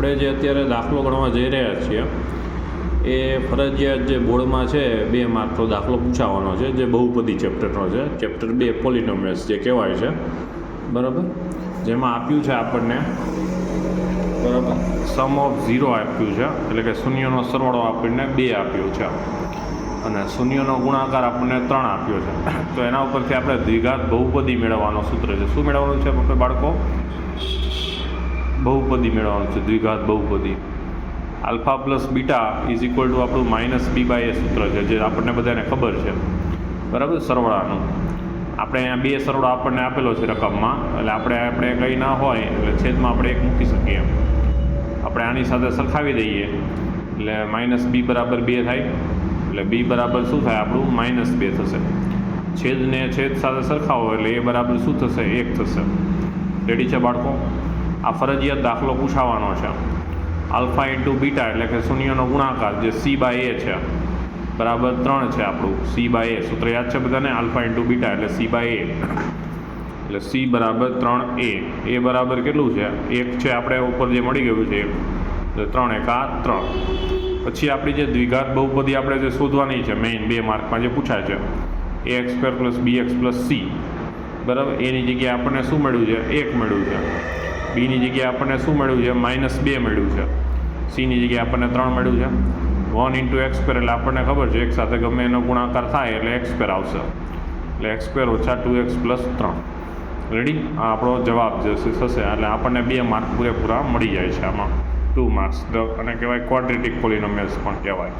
આપણે જે અત્યારે દાખલો ગણવા જઈ રહ્યા છીએ એ ફરજિયાત જે બોર્ડમાં છે 2 માર્કનો દાખલો પૂછાવાનો છે, જે બહુપદી ચેપ્ટરનો છે, ચેપ્ટર 2 પોલિનોમિયલ્સ જે કહેવાય છે, બરાબર. જેમાં આપ્યું છે આપણને, બરાબર, સમ ઓફ 0 આપ્યું છે, એટલે કે શૂન્યનો સરવાળો આપણને 2 આપ્યો છે અને શૂન્યનો ગુણાકાર આપણને 3 આપ્યો છે. તો એના ઉપરથી આપણે દ્વિઘાત બહુપદી મેળવવાનો સૂત્ર છે. શું મેળવવાનું છે આપણે બાળકો? બહુપદી મેળવવાનું છે, દ્વિઘાત બહુપદી. Alpha plus beta is equal to આપણું -b/a સૂત્ર છે, જે આપણને બધાને ખબર છે, બરાબર, સરવાળાનું. આપણે અહીંયા 2 સરવાળો આપણને આપેલો છે રકમમાં, એટલે આપણે કંઈ ના હોય એટલે છેદમાં આપણે 1 મૂકી શકીએ. આપણે આની સાથે સરખાવી દઈએ એટલે -b બરાબર 2 થાય, એટલે b બરાબર શું થાય આપણું -2 થશે. છેદને છેદ સાથે સરખાવો એટલે એ બરાબર શું થશે? 1 થશે. રેડી છે બાળકો? આ ફરજિયાત દાખલો પૂછાવાનો છે. આલ્ફા ઇન્ટુ બીટા એટલે કે શૂન્યનો ગુણાકાર જે c/a છે, બરાબર 3 છે આપણું. c/a સૂત્ર યાદ છે બધાને? આલ્ફા ઇન્ટુ બીટા એટલે c/a, એટલે c બરાબર 3a. એ બરાબર કેટલું છે? 1 છે આપણે ઉપર જે મળી ગયું છે, એટલે 3 × 3. પછી આપણી જે દ્વિઘાત બહુપદી આપણે જે શોધવાની છે મેઇન 2 માર્કમાં જે પૂછાય છે, ax² + bx + c, બરાબર. એની જગ્યાએ આપણને શું મળ્યું છે? 1 મળ્યું છે. બીની જગ્યાએ આપણને શું મળ્યું છે? -2 મળ્યું છે. સીની જગ્યાએ આપણને 3 મળ્યું છે. 1 × x² એટલે આપણને ખબર છે એક સાથે ગમે એનો ગુણાકાર થાય એટલે x² આવશે, એટલે x² - 2x + 3. રેડી? આ આપણો જવાબ જે થશે. એટલે આપણને 2 માર્ક પૂરેપૂરા મળી જાય છે આમાં, 2 માર્ક્સ. અને કહેવાય ક્વોડ્રેટિક પોલિનોમિયલ્સ પણ કહેવાય.